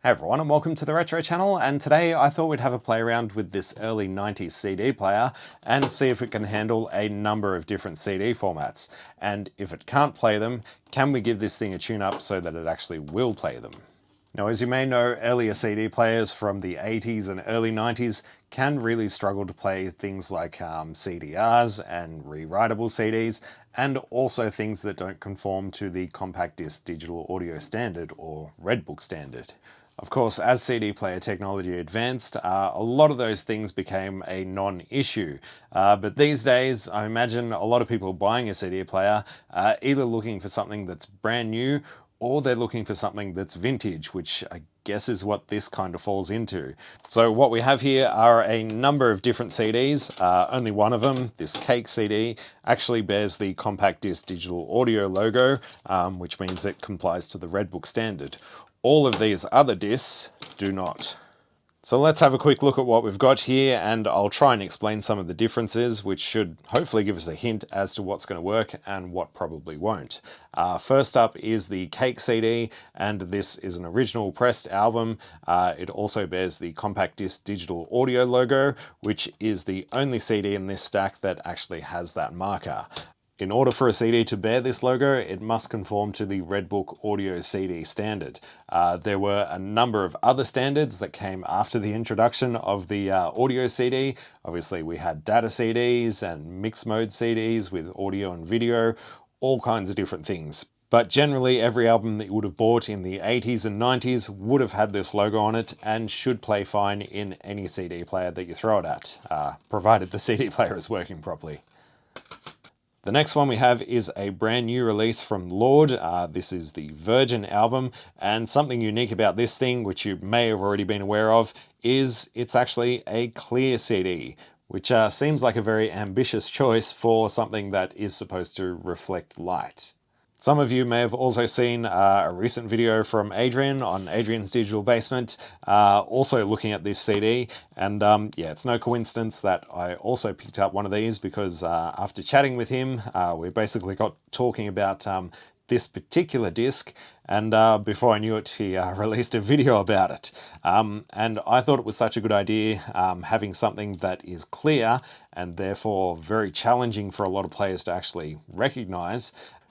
Hey everyone, and welcome to the Retro channel, and today I thought we'd have a play around with this early 90s CD player and see if it can handle a number of different CD formats. And if it can't play them, can we give this thing a tune-up so that it actually will play them? Now, as you may know, earlier CD players from the 80s and early 90s can really struggle to play things like CDRs and rewritable CDs, and also things that don't conform to the compact disc digital audio standard or Red Book standard. Of course, as CD player technology advanced, a lot of those things became a non-issue. But these days, I imagine a lot of people buying a CD player are either looking for something that's brand new or they're looking for something that's vintage, which I guess is what this kind of falls into. So what we have here are a number of different CDs. Only one of them, this Cake CD, actually bears the compact disc digital audio logo, which means it complies to the Red Book standard. All of these other discs do not. So let's have a quick look at what we've got here, and I'll try and explain some of the differences, which should hopefully give us a hint as to what's going to work and what probably won't. First up is the Cake CD, and this is an original pressed album. It also bears the compact disc digital audio logo, which is the only CD in this stack that actually has that marker. In order for a CD to bear this logo, it must conform to the Red Book Audio CD standard. There were a number of other standards that came after the introduction of the audio CD. Obviously, we had data CDs and mixed mode CDs with audio and video, all kinds of different things. But generally, every album that you would have bought in the 80s and 90s would have had this logo on it and should play fine in any CD player that you throw it at, provided the CD player is working properly. The next one we have is a brand new release from Lorde. This is the Virgin album, and something unique about this thing, which you may have already been aware of, is it's actually a clear CD, which seems like a very ambitious choice for something that is supposed to reflect light. Some of you may have also seen a recent video from Adrian on Adrian's Digital Basement, also looking at this CD, and yeah, it's no coincidence that I also picked up one of these because after chatting with him, we basically got talking about this particular disc, and before I knew it, he released a video about it. And I thought it was such a good idea, having something that is clear and therefore very challenging for a lot of players to actually recognize.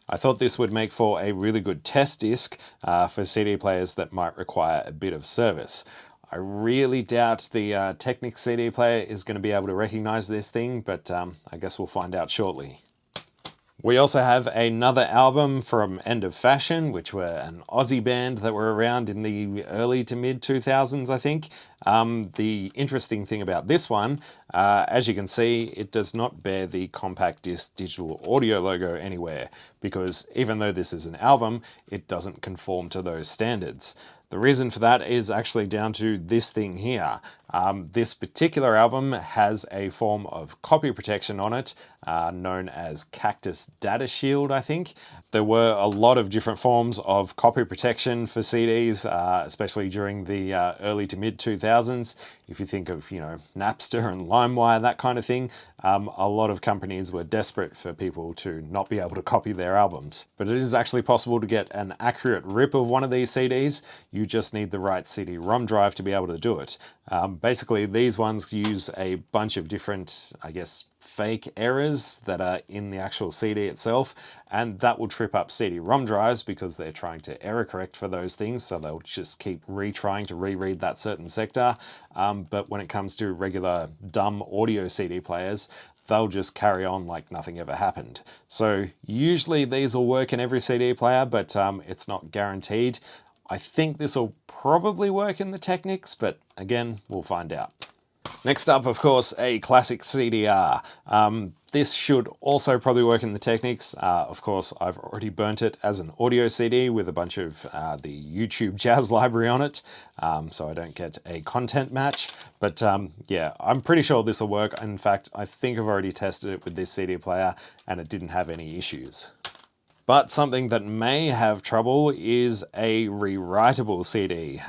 I thought this would make for a really good test disc for CD players that might require a bit of service. I really doubt the Technics CD player is going to be able to recognize this thing, but I guess we'll find out shortly. We also have another album from End of Fashion, which were an Aussie band that were around in the early to mid 2000s, I think. The interesting thing about this one, as you can see, it does not bear the compact disc digital audio logo anywhere, because even though this is an album, it doesn't conform to those standards. The reason for that is actually down to this thing here. This particular album has a form of copy protection on it, known as Cactus Data Shield, I think. There were a lot of different forms of copy protection for CDs, especially during the early to mid 2000s. If you think of, Napster and LimeWire, that kind of thing, a lot of companies were desperate for people to not be able to copy their albums. But it is actually possible to get an accurate rip of one of these CDs. You just need the right CD-ROM drive to be able to do it. Basically, these ones use a bunch of different, I guess, fake errors that are in the actual CD itself, and that will trip up CD-ROM drives because they're trying to error correct for those things, so they'll just keep retrying to reread that certain sector. But when it comes to regular dumb audio CD players, they'll just carry on like nothing ever happened. So usually these will work in every CD player, but it's not guaranteed. I think this will probably work in the Technics, but again, we'll find out. Next up, of course, a classic CDR. This should also probably work in the Technics. Of course, I've already burnt it as an audio CD with a bunch of the YouTube jazz library on it, so I don't get a content match. But yeah, I'm pretty sure this will work. In fact, I think I've already tested it with this CD player and it didn't have any issues. But something that may have trouble is a rewritable CD.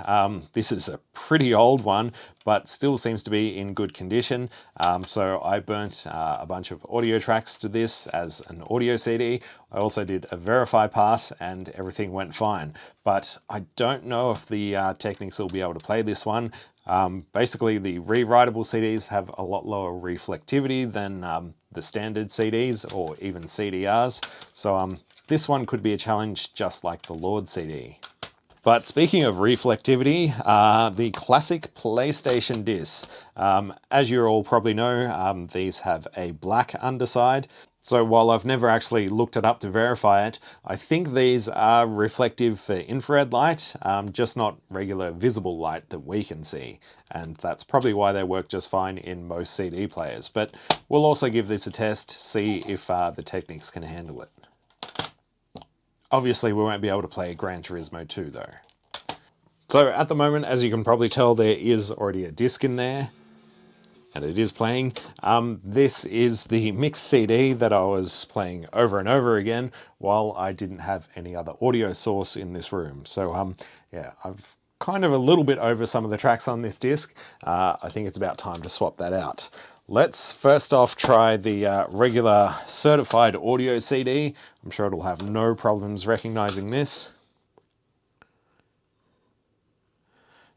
This is a pretty old one, but still seems to be in good condition. So I burnt a bunch of audio tracks to this as an audio CD. I also did a verify pass and everything went fine. But I don't know if the Technics will be able to play this one. Basically, the rewritable CDs have a lot lower reflectivity than the standard CDs or even CDRs. So this one could be a challenge just like the Lorde CD. But speaking of reflectivity, the classic PlayStation discs. As you all probably know, these have a black underside. So while I've never actually looked it up to verify it, I think these are reflective for infrared light, just not regular visible light that we can see. And that's probably why they work just fine in most CD players. But we'll also give this a test, see if the Technics can handle it. Obviously, we won't be able to play Gran Turismo 2 though. So at the moment, as you can probably tell, there is already a disc in there, and it is playing. This is the mixed CD that I was playing over and over again while I didn't have any other audio source in this room. So yeah, I've kind of a little bit over some of the tracks on this disc. I think it's about time to swap that out. Let's first off try the regular certified audio CD. I'm sure it'll have no problems recognizing this.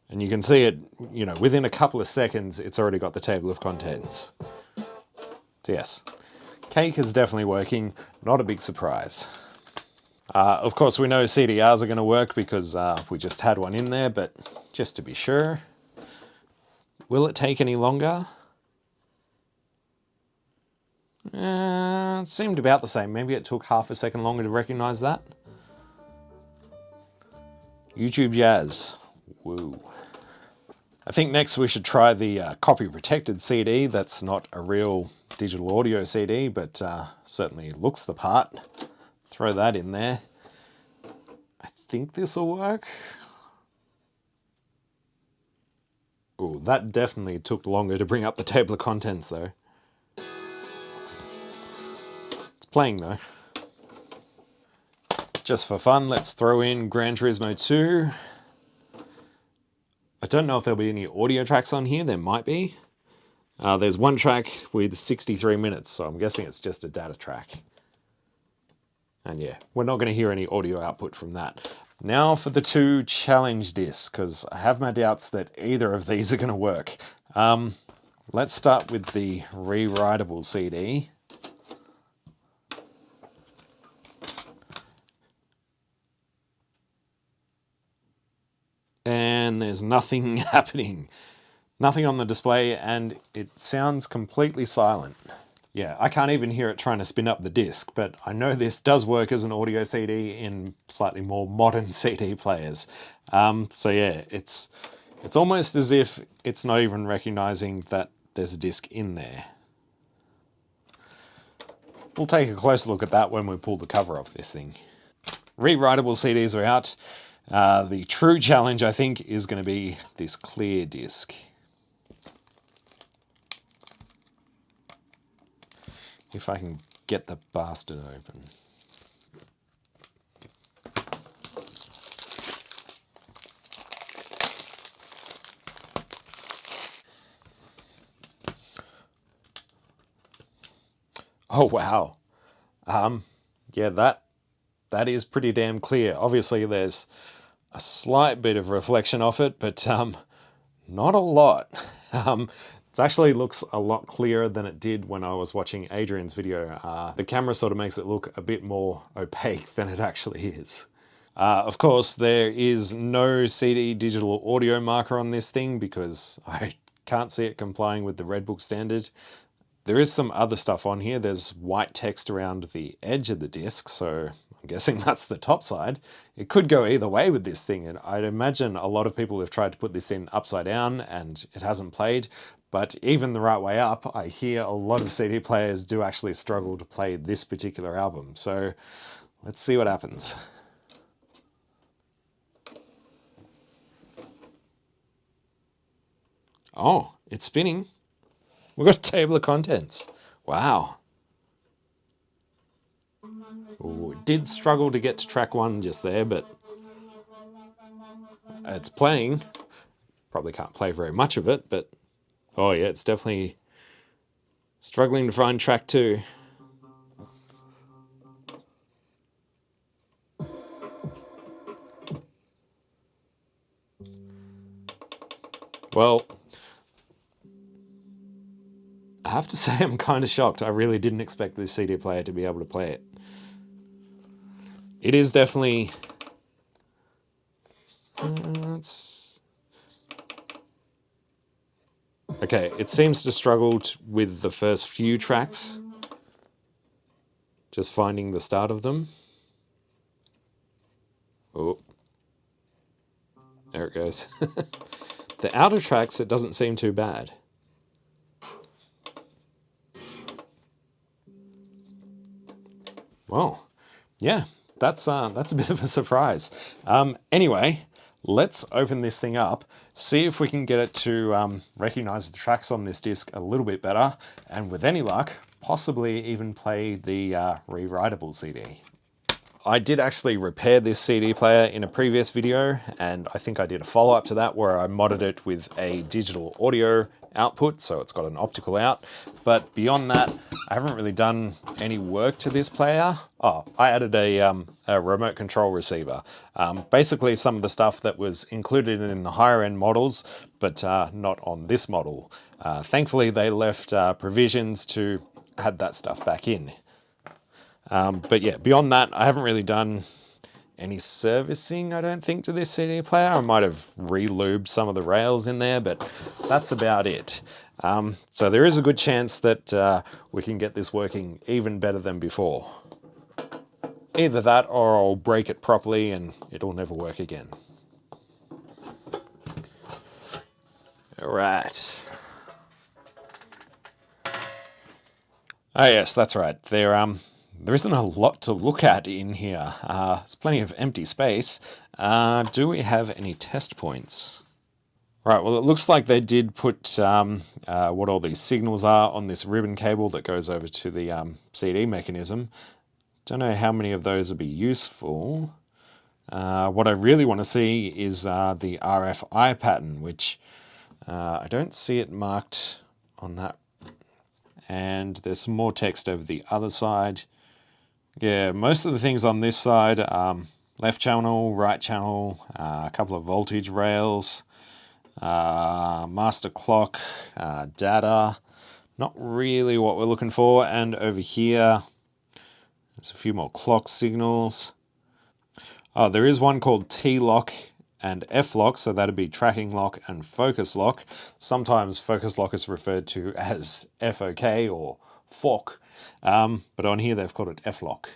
And you can see it, you know, within a couple of seconds, it's already got the table of contents. So yes, Cake is definitely working, not a big surprise. Of course, we know CDRs are going to work because we just had one in there, but just to be sure, will it take any longer? It seemed about the same. Maybe it took half a second longer to recognize that. YouTube Jazz. Woo. I think next we should try the copy protected CD. That's not a real digital audio CD, but certainly looks the part. Throw that in there. I think this will work. Oh, that definitely took longer to bring up the table of contents though. It's playing though. Just for fun, let's throw in Gran Turismo 2. I don't know if there'll be any audio tracks on here. There might be. There's one track with 63 minutes, so I'm guessing it's just a data track. And yeah, we're not going to hear any audio output from that. Now for the two challenge discs, because I have my doubts that either of these are going to work. Let's start with the rewritable CD. And there's nothing happening. Nothing on the display, and it sounds completely silent. Yeah, I can't even hear it trying to spin up the disc, but I know this does work as an audio CD in slightly more modern CD players. So yeah, it's almost as if it's not even recognizing that there's a disc in there. We'll take a closer look at that when we pull the cover off this thing. Rewritable CDs are out. The true challenge, I think, is going to be this clear disc. If I can get the bastard open. Oh wow. Yeah, that is pretty damn clear. Obviously there's a slight bit of reflection off it, but not a lot. It actually looks a lot clearer than it did when I was watching Adrian's video. The camera sort of makes it look a bit more opaque than it actually is. Of course, there is no CD digital audio marker on this thing because I can't see it complying with the Red Book standard. There is some other stuff on here. There's white text around the edge of the disc, so I'm guessing that's the top side. It could go either way with this thing, and I'd imagine a lot of people have tried to put this in upside down and it hasn't played, but even the right way up, I hear a lot of CD players do actually struggle to play this particular album. So let's see what happens. Oh, it's spinning. We've got a table of contents. Wow. Ooh, it did struggle to get to track 1 just there, but it's playing. Probably can't play very much of it, but oh yeah, it's definitely struggling to find track 2. Well, I have to say I'm kind of shocked. I really didn't expect this CD player to be able to play it. It is definitely... okay, it seems to struggle with the first few tracks. Just finding the start of them. Oh. There it goes. The outer tracks, it doesn't seem too bad. Well, yeah, that's a bit of a surprise. Anyway, let's open this thing up, see if we can get it to recognize the tracks on this disc a little bit better, and with any luck, possibly even play the Rewritable CD. I did actually repair this CD player in a previous video, and I think I did a follow-up to that where I modded it with a digital audio output, so it's got an optical out. But beyond that, I haven't really done any work to this player. Oh, I added a remote control receiver. Basically some of the stuff that was included in the higher end models, but not on this model. Thankfully, they left provisions to add that stuff back in. But yeah, beyond that, I haven't really done any servicing, I don't think, to this CD player. I might have re-lubed some of the rails in there, but that's about it. So there is a good chance that we can get this working even better than before. Either that or I'll break it properly and it'll never work again. All right. Oh yes, that's right. There isn't a lot to look at in here. There's plenty of empty space. Do we have any test points? Right, well, it looks like they did put what all these signals are on this ribbon cable that goes over to the CD mechanism. Don't know how many of those would be useful. What I really want to see is the RFI pattern, which I don't see it marked on that. And there's some more text over the other side. Yeah, most of the things on this side, left channel, right channel, a couple of voltage rails, master clock, data, not really what we're looking for. And over here, there's a few more clock signals. Oh, there is one called T-lock and F-lock, so that'd be tracking lock and focus lock. Sometimes focus lock is referred to as FOK or FOK, but on here they've called it F-lock.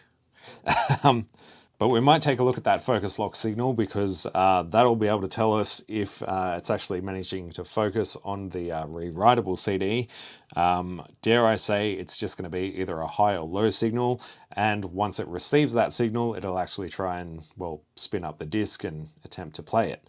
But we might take a look at that focus lock signal because that'll be able to tell us if it's actually managing to focus on the rewritable CD. Dare I say it's just going to be either a high or low signal, and once it receives that signal, it'll actually try and, well, spin up the disc and attempt to play it.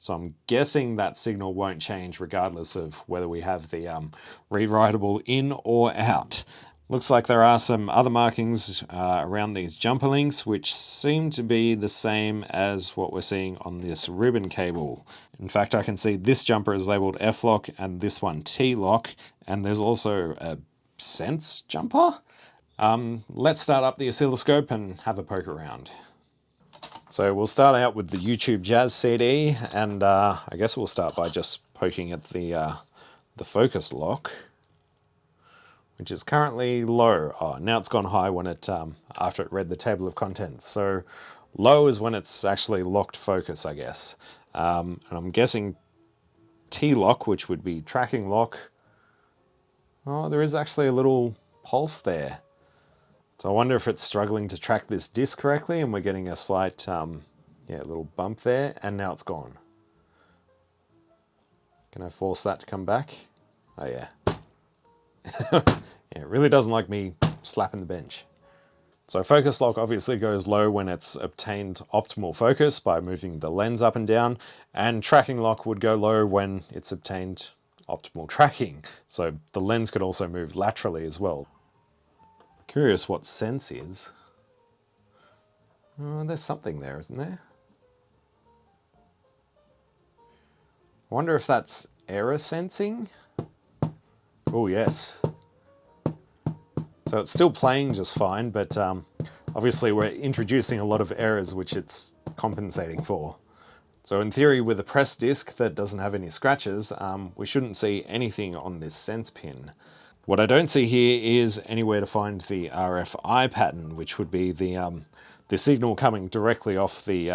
So I'm guessing that signal won't change regardless of whether we have the rewritable in or out. Looks like there are some other markings around these jumper links, which seem to be the same as what we're seeing on this ribbon cable. In fact, I can see this jumper is labeled F-lock and this one T-lock, and there's also a sense jumper. Let's start up the oscilloscope and have a poke around. So we'll start out with the YouTube Jazz CD, and I guess we'll start by just poking at the focus lock, which is currently low. Oh, now it's gone high when it after it read the table of contents. So low is when it's actually locked focus, I guess. And I'm guessing T-lock, which would be tracking lock. Oh, there is actually a little pulse there. So I wonder if it's struggling to track this disc correctly, and we're getting a slight, little bump there, and now it's gone. Can I force that to come back? Oh yeah. Yeah, it really doesn't like me slapping the bench. So focus lock obviously goes low when it's obtained optimal focus by moving the lens up and down, and tracking lock would go low when it's obtained optimal tracking. So the lens could also move laterally as well. Curious what sense is. Oh, there's something there, isn't there? I wonder if that's error sensing. Oh yes. So it's still playing just fine, but obviously we're introducing a lot of errors which it's compensating for. So in theory, with a press disc that doesn't have any scratches, we shouldn't see anything on this sense pin. What I don't see here is anywhere to find the RFI pattern, which would be the signal coming directly off the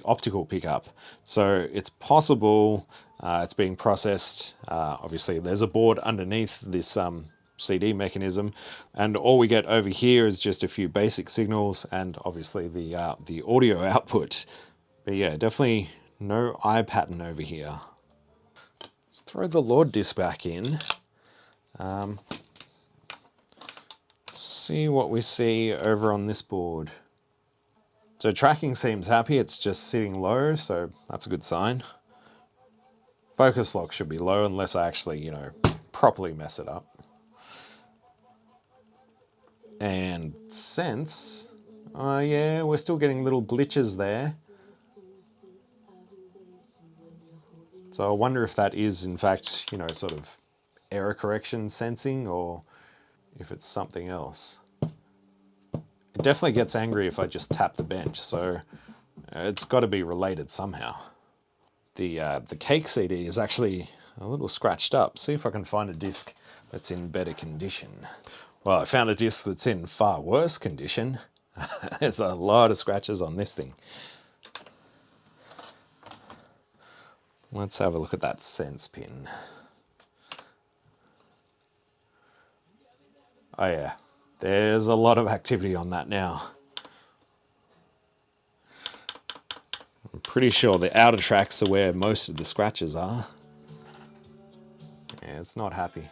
optical pickup. So it's possible it's being processed. Obviously, there's a board underneath this CD mechanism, and all we get over here is just a few basic signals and obviously the audio output. But yeah, definitely no eye pattern over here. Let's throw the Lorde disc back in. See what we see over on this board. So tracking seems happy, it's just sitting low, so that's a good sign. Focus lock should be low unless I actually, properly mess it up. And sense, yeah, we're still getting little glitches there. So I wonder if that is in fact, sort of error correction sensing or if it's something else. It definitely gets angry if I just tap the bench, so it's got to be related somehow. The cake CD is actually a little scratched up. See if I can find a disc that's in better condition. Well, I found a disc that's in far worse condition. There's a lot of scratches on this thing. Let's have a look at that sense pin. Oh yeah, there's a lot of activity on that now. I'm pretty sure the outer tracks are where most of the scratches are. Yeah, it's not happy.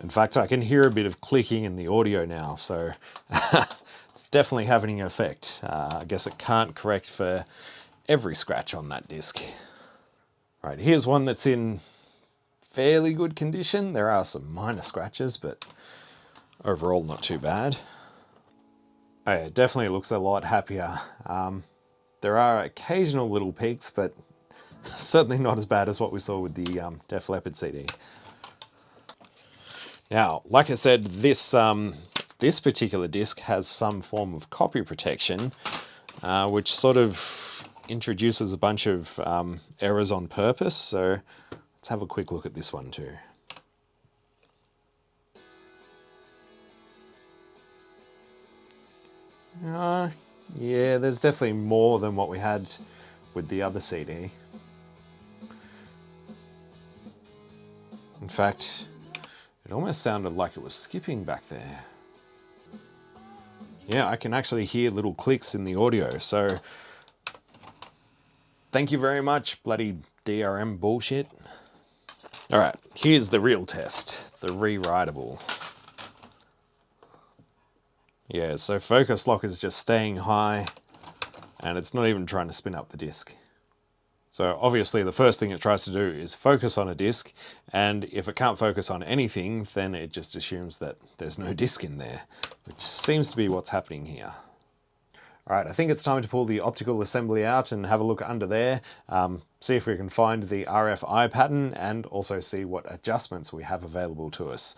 In fact, I can hear a bit of clicking in the audio now, so it's definitely having an effect. I guess it can't correct for every scratch on that disc. Right, here's one that's in fairly good condition. There are some minor scratches, but overall not too bad. Oh yeah, it definitely looks a lot happier. There are occasional little peaks, but certainly not as bad as what we saw with the Def Leppard CD. Now, like I said, this particular disc has some form of copy protection, which sort of introduces a bunch of errors on purpose. So let's have a quick look at this one too. Yeah, there's definitely more than what we had with the other CD. In fact, it almost sounded like it was skipping back there. Yeah, I can actually hear little clicks in the audio, so thank you very much, bloody DRM bullshit. Alright, here's the real test, the rewritable. Yeah, so focus lock is just staying high, and it's not even trying to spin up the disc. So obviously the first thing it tries to do is focus on a disc, and if it can't focus on anything, then it just assumes that there's no disc in there, which seems to be what's happening here. All right, I think it's time to pull the optical assembly out and have a look under there, see if we can find the RFI pattern and also see what adjustments we have available to us.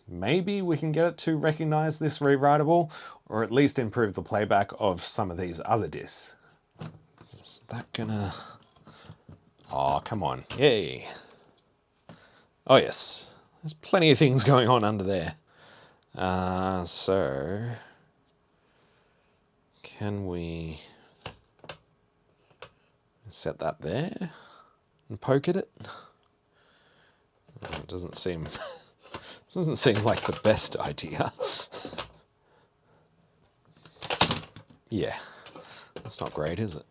Maybe we can get it to recognize this rewritable, or at least improve the playback of some of these other discs. Is that gonna... Oh, come on, yay. Oh yes, there's plenty of things going on under there. So... Can we set that there and poke at it? It doesn't seem like the best idea. Yeah, that's not great, is it?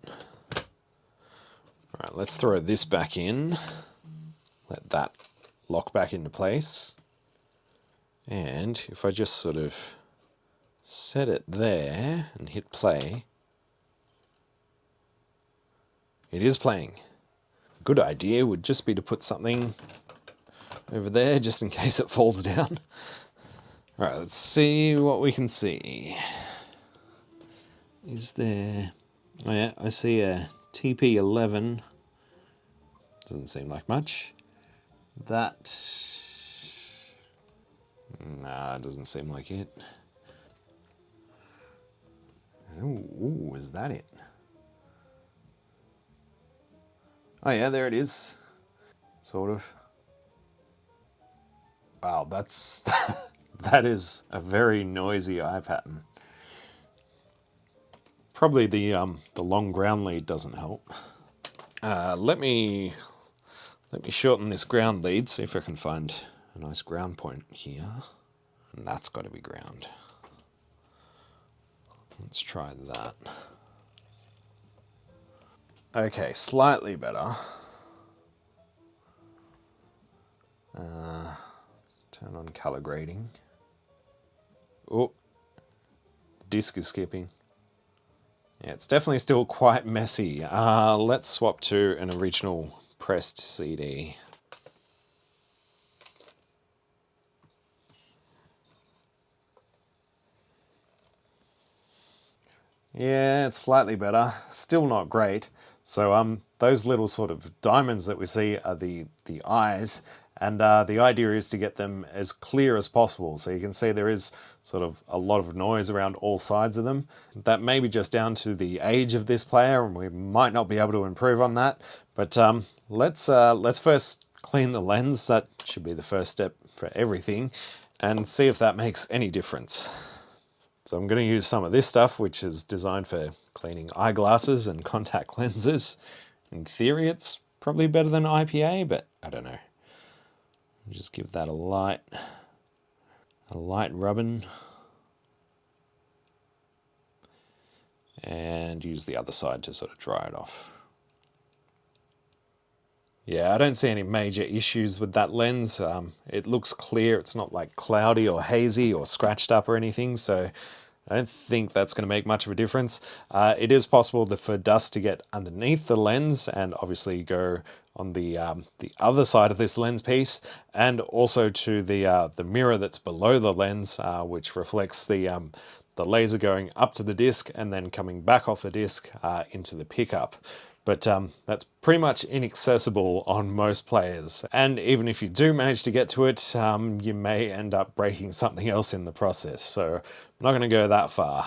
All right, let's throw this back in. Let that lock back into place. And if I just sort of set it there and hit play, it is playing. A good idea would just be to put something over there just in case it falls down. All right, let's see what we can see. Is there... Oh yeah, I see a TP11 Doesn't seem like much. That... Nah, it doesn't seem like it. Ooh, is that it? Oh yeah, there it is. Sort of. Wow, that's... that is a very noisy eye pattern. Probably the long ground lead doesn't help. Let me shorten this ground lead, see if I can find a nice ground point here. And that's got to be ground. Let's try that. Okay, slightly better. Let's turn on color grading. Oh, the disc is skipping. Yeah, it's definitely still quite messy. Let's swap to an original pressed CD. Yeah, it's slightly better. Still not great. So those little sort of diamonds that we see are the eyes, and the idea is to get them as clear as possible. So you can see there is sort of a lot of noise around all sides of them. That may be just down to the age of this player, and we might not be able to improve on that. But let's first clean the lens. That should be the first step for everything, and see if that makes any difference. So I'm going to use some of this stuff, which is designed for cleaning eyeglasses and contact lenses. In theory, it's probably better than IPA, but I don't know. Just give that a light rubbing. And use the other side to sort of dry it off. Yeah, I don't see any major issues with that lens. It looks clear. It's not like cloudy or hazy or scratched up or anything, so I don't think that's going to make much of a difference. It is possible for dust to get underneath the lens and obviously go on the other side of this lens piece, and also to the mirror that's below the lens, which reflects the laser going up to the disc and then coming back off the disc into the pickup. But that's pretty much inaccessible on most players. And even if you do manage to get to it, you may end up breaking something else in the process. So I'm not going to go that far.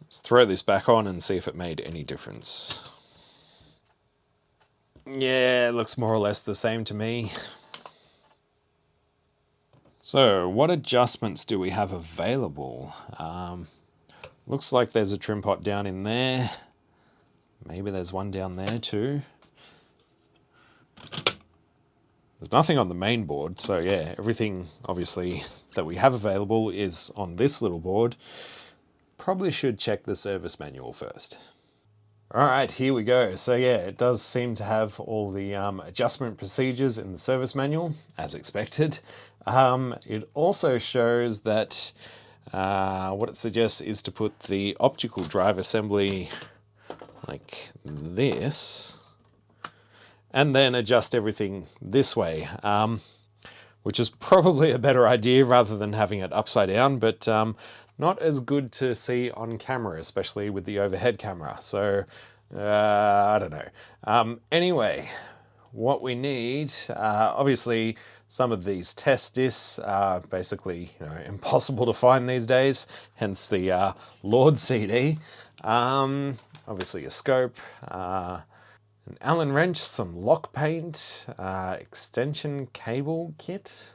Let's throw this back on and see if it made any difference. Yeah, it looks more or less the same to me. So what adjustments do we have available? Looks like there's a trim pot down in there. Maybe there's one down there too. There's nothing on the main board, so yeah, everything obviously that we have available is on this little board. Probably should check the service manual first. All right, here we go. So yeah, it does seem to have all the adjustment procedures in the service manual, as expected. It also shows that what it suggests is to put the optical drive assembly like this, and then adjust everything this way, which is probably a better idea rather than having it upside down, but not as good to see on camera, especially with the overhead camera. So I don't know. Anyway, what we need, obviously some of these test discs are basically impossible to find these days, hence the Lorde CD. Obviously a scope, an Allen wrench, some lock paint, extension cable kit,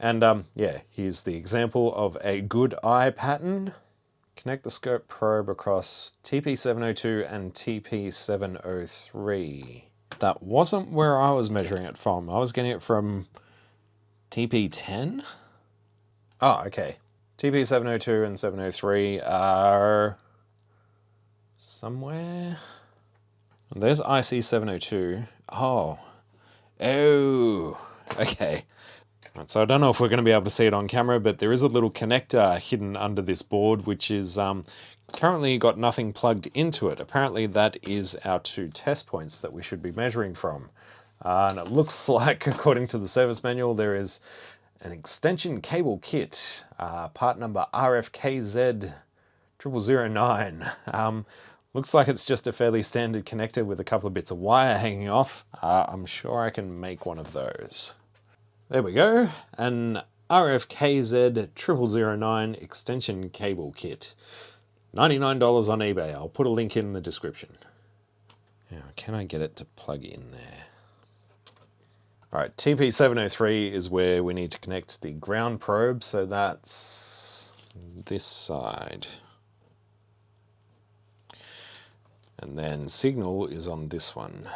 and yeah, here's the example of a good eye pattern. Connect the scope probe across TP702 and TP703. That wasn't where I was measuring it from. I was getting it from TP10? Oh, okay. TP702 and 703 are somewhere. There's IC702. Oh. Oh. Okay. So I don't know if we're going to be able to see it on camera, but there is a little connector hidden under this board, which is currently got nothing plugged into it. Apparently that is our 2 test points that we should be measuring from. And it looks like, according to the service manual, there is an extension cable kit, part number RFKZ 0009. Looks like it's just a fairly standard connector with a couple of bits of wire hanging off. I'm sure I can make one of those. There we go, an RFKZ0009 extension cable kit. $99 on eBay. I'll put a link in the description. Now, can I get it to plug in there? All right, TP703 is where we need to connect the ground probe, so that's this side. And then signal is on this one.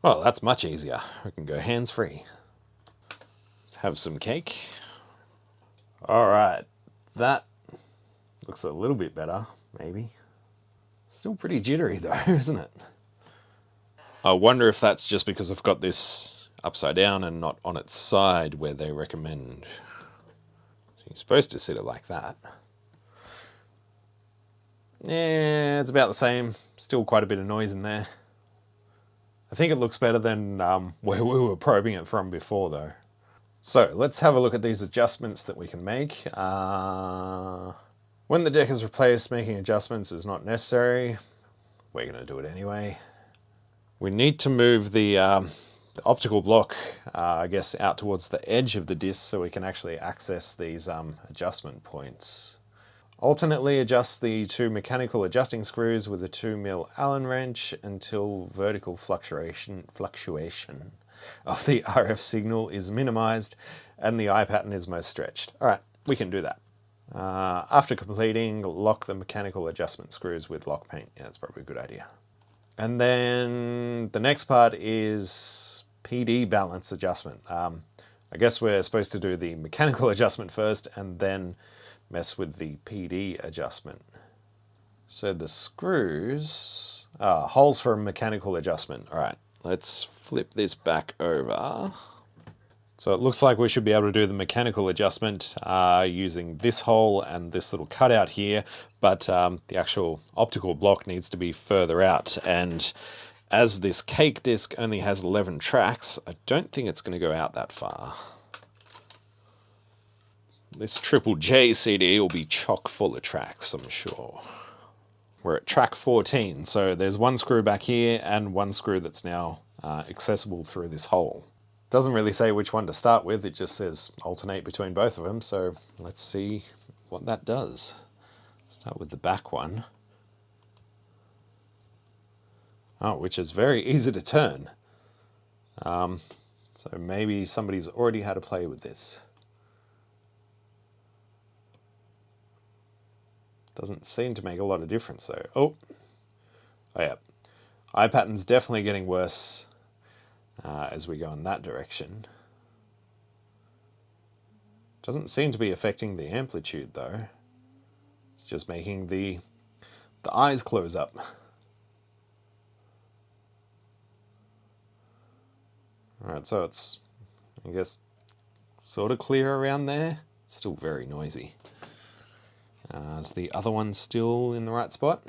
Well, that's much easier. We can go hands-free. Let's have some cake. All right, that looks a little bit better, maybe. Still pretty jittery though, isn't it? I wonder if that's just because I've got this upside down and not on its side where they recommend. You're supposed to sit it like that. Yeah, it's about the same. Still quite a bit of noise in there. I think it looks better than where we were probing it from before though. So let's have a look at these adjustments that we can make. When the deck is replaced, making adjustments is not necessary. We're going to do it anyway. We need to move the optical block, I guess, out towards the edge of the disc so we can actually access these adjustment points. Alternately adjust the two mechanical adjusting screws with a 2mm Allen wrench until vertical fluctuation of the RF signal is minimized and the eye pattern is most stretched. All right, we can do that. After completing, lock the mechanical adjustment screws with lock paint. Yeah, that's probably a good idea. And then the next part is PD balance adjustment. I guess we're supposed to do the mechanical adjustment first and then mess with the PD adjustment. So the screws, holes for a mechanical adjustment. All right, let's flip this back over. So it looks like we should be able to do the mechanical adjustment using this hole and this little cutout here, but the actual optical block needs to be further out. And as this cake disc only has 11 tracks, I don't think it's going to go out that far. This Triple J CD will be chock full of tracks, I'm sure. We're at track 14, so there's one screw back here and one screw that's now accessible through this hole. Doesn't really say which one to start with, it just says alternate between both of them, so let's see what that does. Start with the back one. Oh, which is very easy to turn. So maybe somebody's already had a play with this. Doesn't seem to make a lot of difference though. Oh yeah. Eye pattern's definitely getting worse as we go in that direction. Doesn't seem to be affecting the amplitude though. It's just making the eyes close up. Alright, so it's, I guess, sort of clear around there. It's still very noisy. Is the other one still in the right spot?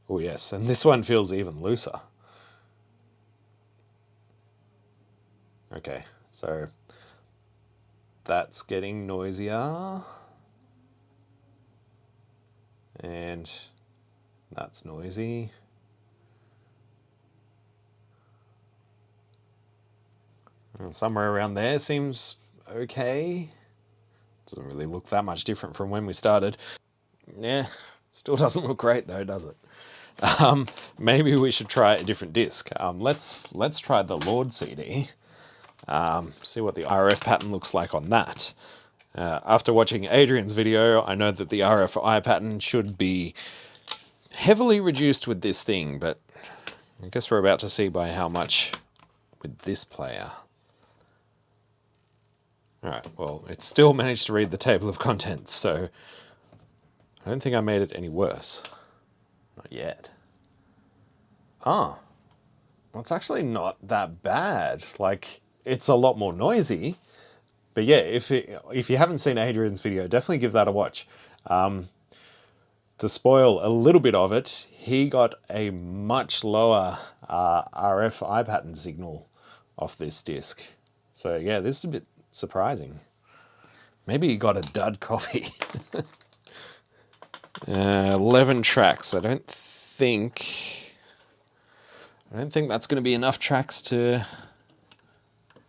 Oh yes, and this one feels even looser. Okay, so that's getting noisier. And that's noisy. Somewhere around there seems okay. Doesn't really look that much different from when we started. Yeah, still doesn't look great though, does it? Maybe we should try a different disc. Let's try the Lorde CD. See what the RF pattern looks like on that. After watching Adrian's video, I know that the RF eye pattern should be heavily reduced with this thing, but I guess we're about to see by how much with this player. Alright, well, it still managed to read the table of contents, so I don't think I made it any worse. Not yet. Oh, well, it's actually not that bad. Like, it's a lot more noisy. But yeah, if you haven't seen Adrian's video, definitely give that a watch. To spoil a little bit of it, he got a much lower RF eye pattern signal off this disc. So yeah, this is a bit surprising. Maybe he got a dud copy. 11 tracks. I don't don't think that's going to be enough tracks to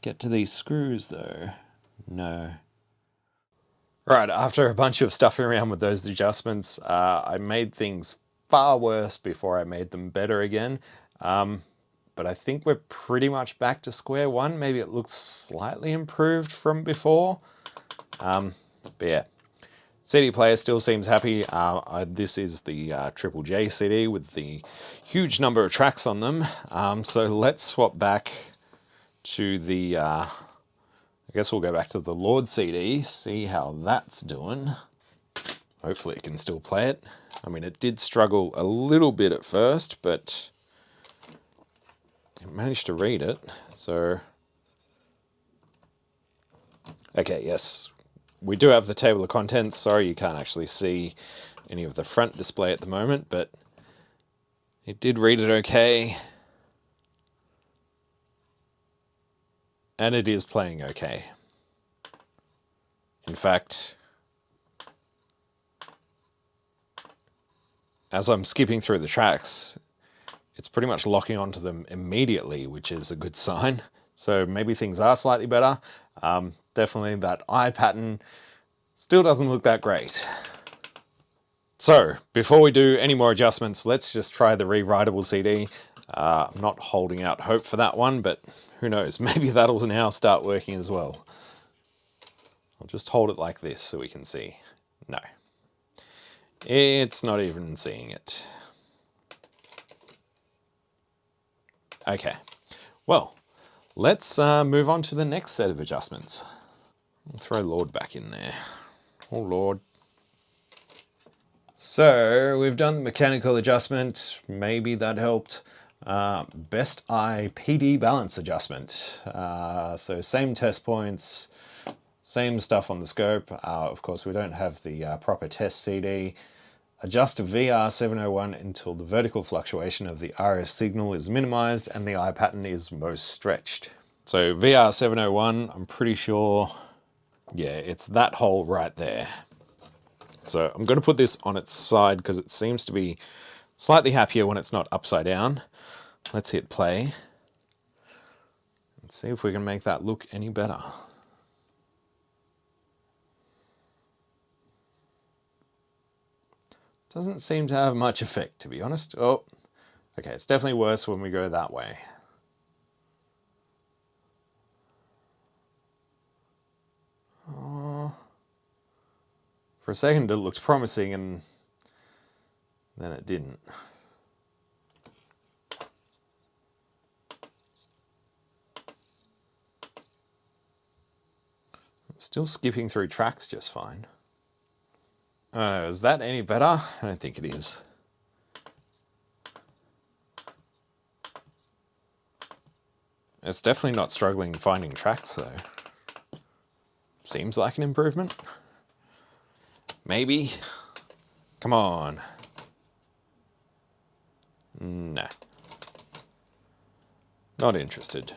get to these screws though. No. Right, after a bunch of stuffing around with those adjustments, I made things far worse before I made them better again. But I think we're pretty much back to square one. Maybe it looks slightly improved from before. But yeah, CD player still seems happy. This is the Triple J CD with the huge number of tracks on them. So let's swap back to the, I guess we'll go back to the Lorde CD, see how that's doing. Hopefully it can still play it. I mean, it did struggle a little bit at first, but it managed to read it. So, okay, yes. We do have the table of contents. Sorry, you can't actually see any of the front display at the moment, but it did read it okay. And it is playing okay. In fact, as I'm skipping through the tracks, it's pretty much locking onto them immediately, which is a good sign. So maybe things are slightly better. Definitely that eye pattern still doesn't look that great. So before we do any more adjustments, let's just try the Rewritable CD. I'm not holding out hope for that one, but who knows, maybe that'll now start working as well. I'll just hold it like this so we can see. No, it's not even seeing it. Okay, well, let's move on to the next set of adjustments. I'll throw Lorde back in there. Oh, Lorde. So we've done the mechanical adjustment. Maybe that helped. Best eye PD balance adjustment. So same test points, same stuff on the scope. Of course, we don't have the proper test CD. Adjust VR 701 until the vertical fluctuation of the RF signal is minimized and the eye pattern is most stretched. So VR 701, I'm pretty sure, yeah, it's that hole right there. So I'm going to put this on its side because it seems to be slightly happier when it's not upside down. Let's hit play. Let's see if we can make that look any better. Doesn't seem to have much effect, to be honest. Oh, okay, it's definitely worse when we go that way. Oh. For a second it looked promising and then it didn't. Still skipping through tracks just fine. Is that any better? I don't think it is. It's definitely not struggling finding tracks though. Seems like an improvement. Maybe. Come on. Nah. Not interested.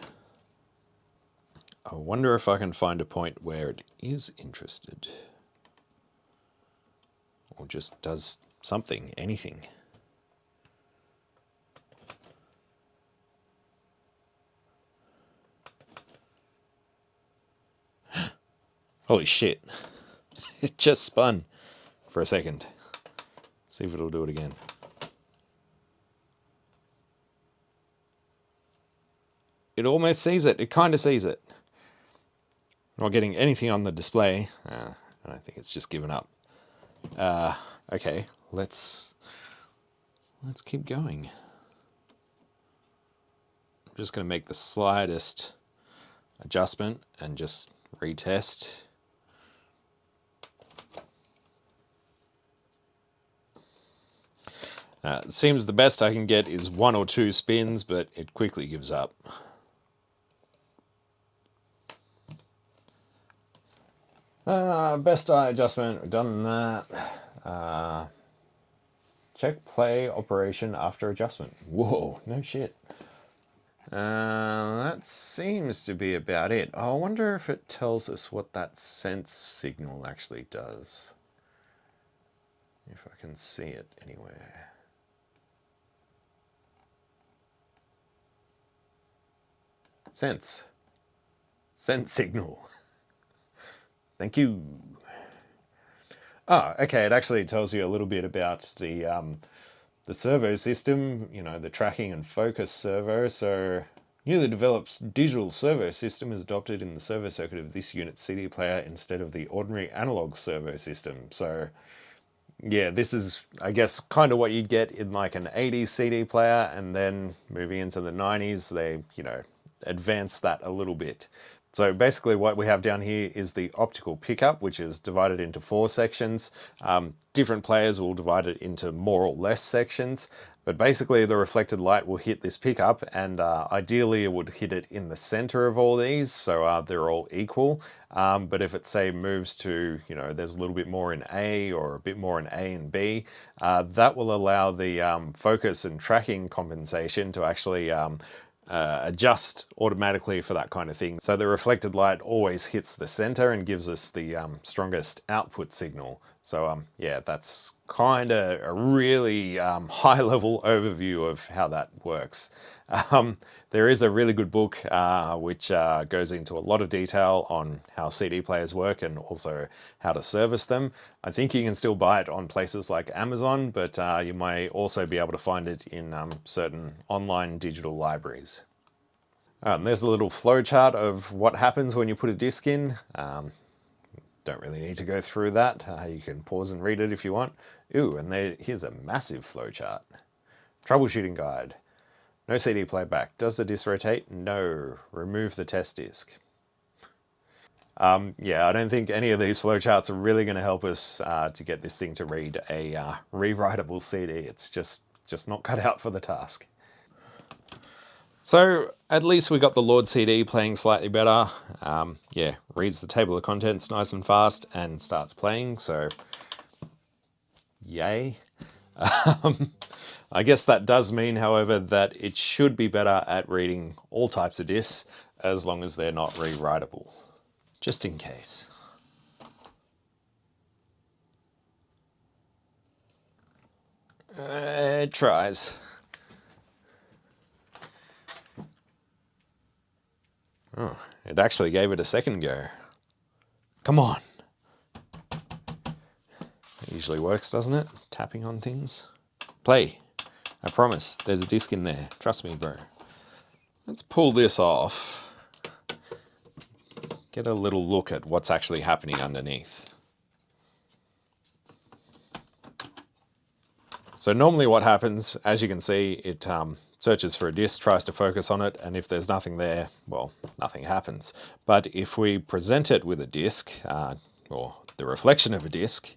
I wonder if I can find a point where it is interested. Or just does something, anything. Holy shit. It just spun for a second. Let's see if it'll do it again. It almost sees it. It kind of sees it. Not getting anything on the display. I don't think it's just given up. Okay, let's keep going. I'm just going to make the slightest adjustment and just retest. It seems the best I can get is 1 or 2 spins, but it quickly gives up. Best eye adjustment, we've done that. Check play operation after adjustment. Whoa, no shit. That seems to be about it. I wonder if it tells us what that sense signal actually does. If I can see it anywhere. Sense. Sense signal. Thank you. Oh, okay. It actually tells you a little bit about the servo system, you know, the tracking and focus servo. So, newly developed digital servo system is adopted in the servo circuit of this unit's CD player instead of the ordinary analog servo system. So, yeah, this is, I guess, kind of what you'd get in like an 80s CD player, and then moving into the 90s, they, you know, advanced that a little bit. So basically what we have down here is the optical pickup, which is divided into 4 sections. Different players will divide it into more or less sections, but basically the reflected light will hit this pickup, and ideally it would hit it in the center of all these, so they're all equal. But if it, say, moves to, you know, there's a little bit more in A or a bit more in A and B, that will allow the focus and tracking compensation to actually adjust automatically for that kind of thing. So the reflected light always hits the center and gives us the strongest output signal. So yeah, that's kind of a really high level overview of how that works. There is a really good book which goes into a lot of detail on how CD players work and also how to service them. I think you can still buy it on places like Amazon, but you may also be able to find it in certain online digital libraries. And there's a little flowchart of what happens when you put a disc in. Don't really need to go through that. You can pause and read it if you want. Ooh, and here's a massive flowchart. Troubleshooting guide. No CD playback. Does the disc rotate? No. Remove the test disc. Yeah, I don't think any of these flowcharts are really going to help us to get this thing to read a rewritable CD. It's just not cut out for the task. So at least we got the Lorde CD playing slightly better. Yeah, reads the table of contents nice and fast and starts playing, so yay. I guess that does mean, however, that it should be better at reading all types of discs as long as they're not rewritable. Just in case. It tries. Oh, it actually gave it a second go. Come on. It usually works, doesn't it? Tapping on things. Play. I promise, there's a disc in there. Trust me, bro. Let's pull this off. Get a little look at what's actually happening underneath. So normally what happens, as you can see, it searches for a disc, tries to focus on it, and if there's nothing there, well, nothing happens. But if we present it with a disc, or the reflection of a disc,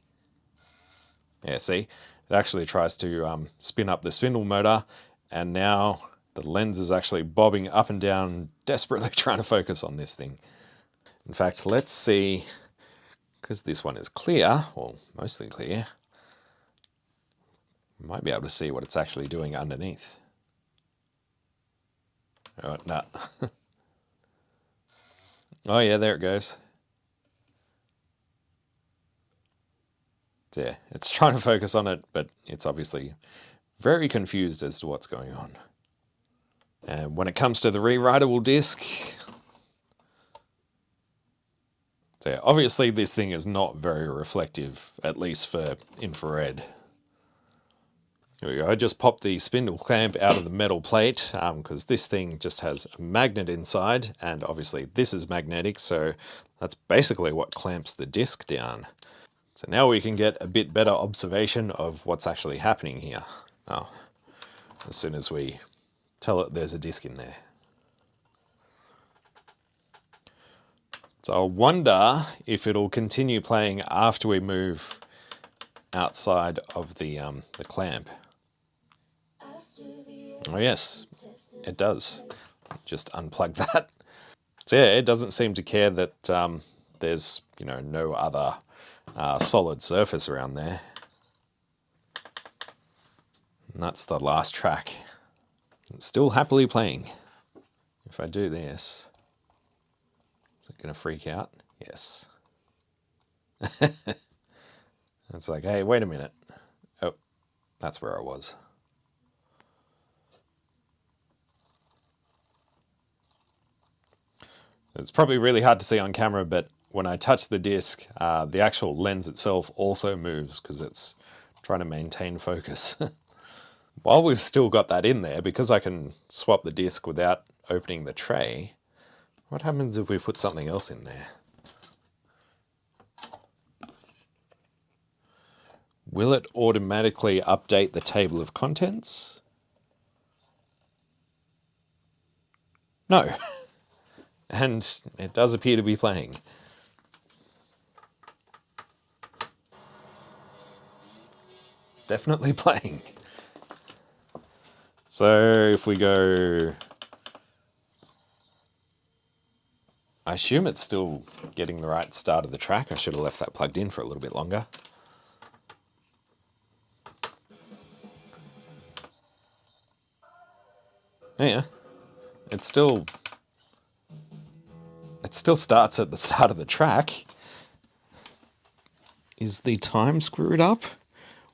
yeah, see, it actually tries to spin up the spindle motor, and now the lens is actually bobbing up and down, desperately trying to focus on this thing. In fact, let's see, because this one is clear, or mostly clear, you might be able to see what it's actually doing underneath. Oh, no. Oh yeah, there it goes. Yeah, it's trying to focus on it, but it's obviously very confused as to what's going on. And when it comes to the rewritable disc, so yeah, obviously this thing is not very reflective, at least for infrared. Here we go. I just popped the spindle clamp out of the metal plate because this thing just has a magnet inside, and obviously this is magnetic, so that's basically what clamps the disc down. So now we can get a bit better observation of what's actually happening here. Oh, as soon as we tell it there's a disc in there. So I wonder if it'll continue playing after we move outside of the clamp. Oh yes, it does. Just unplug that. So yeah, it doesn't seem to care that there's, you know, no other solid surface around there. And that's the last track. It's still happily playing. If I do this, is it going to freak out? Yes. It's like, hey, wait a minute. Oh, that's where I was. It's probably really hard to see on camera, but when I touch the disc, the actual lens itself also moves because it's trying to maintain focus. While we've still got that in there, because I can swap the disc without opening the tray, what happens if we put something else in there? Will it automatically update the table of contents? No. And it does appear to be playing. Definitely playing. So if we go... I assume it's still getting the right start of the track. I should have left that plugged in for a little bit longer. Yeah. It still starts at the start of the track. Is the time screwed up?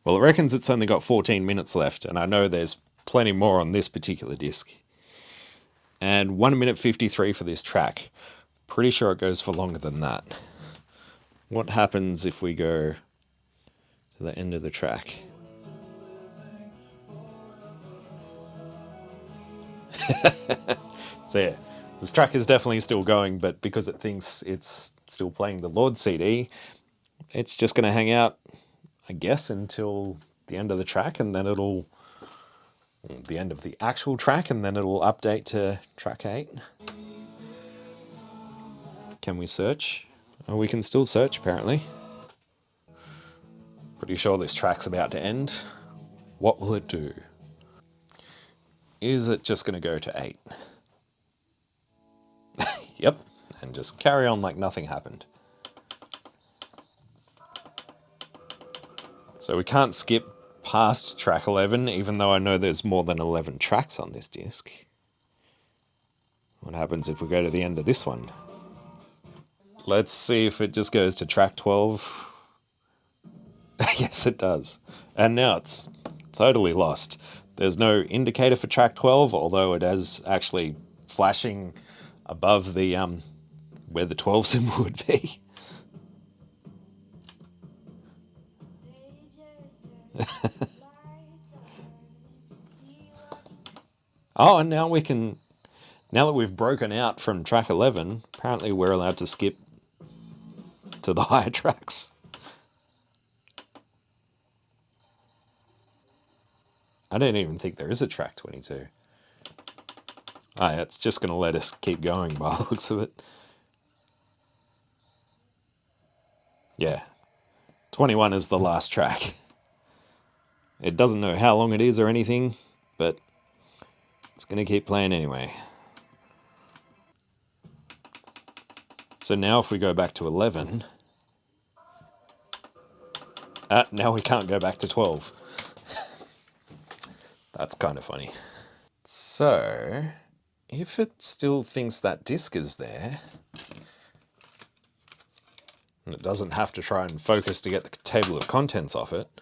Well, it reckons it's only got 14 minutes left, and I know there's plenty more on this particular disc. And 1 minute 53 for this track. Pretty sure it goes for longer than that. What happens if we go to the end of the track? So yeah, this track is definitely still going, but because it thinks it's still playing the Lorde CD, it's just going to hang out, I guess, until the end of the track, and then the end of the actual track, and then it'll update to track 8. Can we search? Oh, we can still search, apparently. Pretty sure this track's about to end. What will it do? Is it just going to go to 8? Yep, and just carry on like nothing happened. So we can't skip past track 11, even though I know there's more than 11 tracks on this disc. What happens if we go to the end of this one? Let's see if it just goes to track 12. Yes, it does. And now it's totally lost. There's no indicator for track 12, although it is actually flashing above the where the 12 symbol would be. Oh, and now we can... Now that we've broken out from track 11, apparently we're allowed to skip to the higher tracks. I don't even think there is a track 22. Oh, yeah, it's just going to let us keep going by the looks of it. Yeah. 21 is the last track. It doesn't know how long it is or anything, but it's going to keep playing anyway. So now if we go back to 11... now we can't go back to 12. That's kind of funny. So, if it still thinks that disc is there, and it doesn't have to try and focus to get the table of contents off it,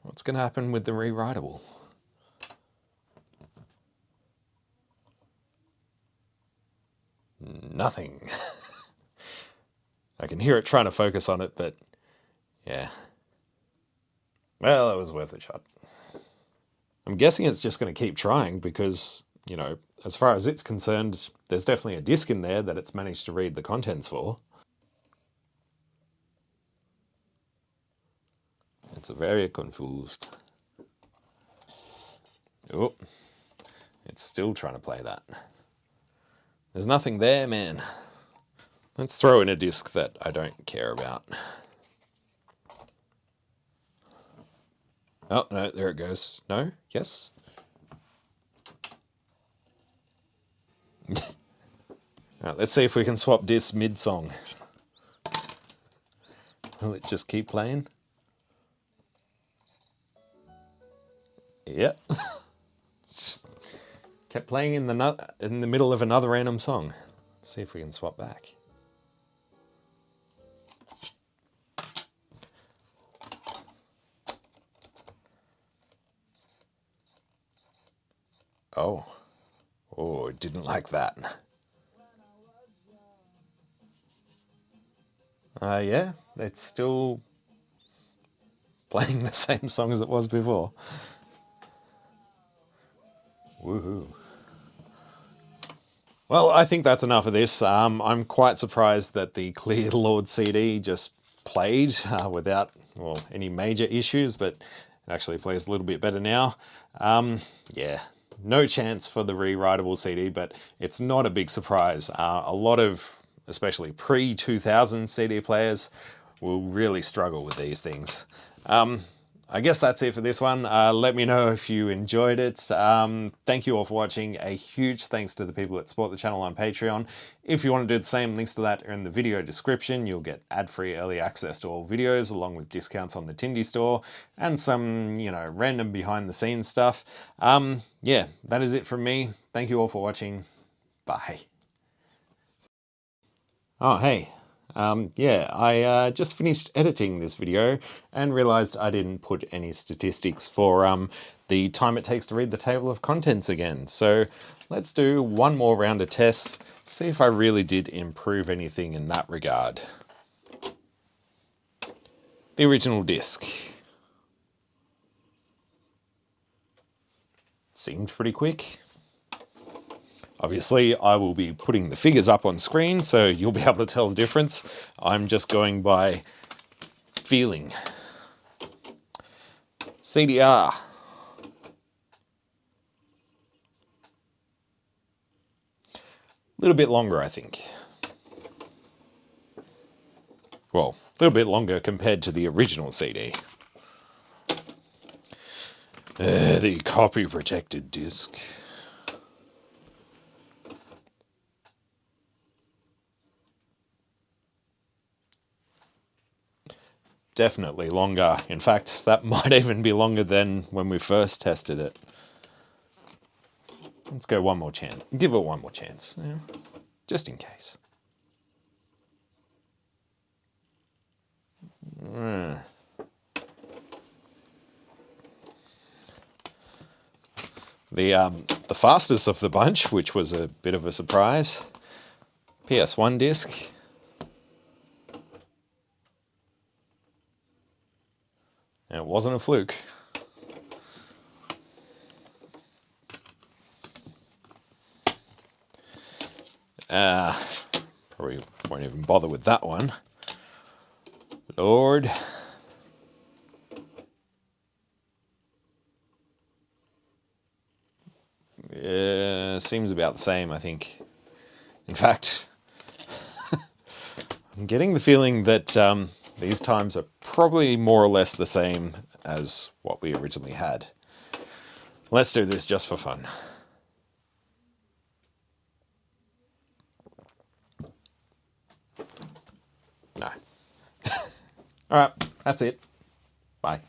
what's going to happen with the rewritable? Nothing. I can hear it trying to focus on it, but yeah. Well, it was worth a shot. I'm guessing it's just going to keep trying because, you know, as far as it's concerned, there's definitely a disc in there that it's managed to read the contents for. It's very confused. Oh, it's still trying to play that. There's nothing there, man. Let's throw in a disc that I don't care about. Oh, no, there it goes. No? Yes? Right, let's see if we can swap discs mid-song. Will it just keep playing? Yep. Just kept playing in the middle of another random song. Let's see if we can swap back. Oh. Oh, didn't like that. Yeah, it's still playing the same song as it was before. Woohoo. Well, I think that's enough of this. I'm quite surprised that the clear Lorde CD just played without, well, any major issues, but it actually plays a little bit better now. Yeah, no chance for the rewritable CD, but it's not a big surprise. A lot of, especially pre-2000 CD players, will really struggle with these things. I guess that's it for this one. Let me know if you enjoyed it. Thank you all for watching. A huge thanks to the people that support the channel on Patreon. If you want to do the same, links to that are in the video description. You'll get ad-free early access to all videos, along with discounts on the Tindy store, and some, random behind-the-scenes stuff. Yeah, that is it from me. Thank you all for watching. Bye. Oh, hey. Yeah, I just finished editing this video and realized I didn't put any statistics for the time it takes to read the table of contents again. So let's do one more round of tests, see if I really did improve anything in that regard. The original disc. Seemed pretty quick. Obviously, I will be putting the figures up on screen, so you'll be able to tell the difference. I'm just going by feeling. CDR. A little bit longer, I think. Well, a little bit longer compared to the original CD. The copy-protected disc. Definitely longer. In fact, that might even be longer than when we first tested it. Let's go one more chance. Give it one more chance, just in case. The fastest of the bunch, which was a bit of a surprise, PS1 disc. And it wasn't a fluke. Probably won't even bother with that one. Lorde. Seems about the same, I think. In fact, I'm getting the feeling that these times are probably more or less the same as what we originally had. Let's do this just for fun. No. All right, that's it. Bye.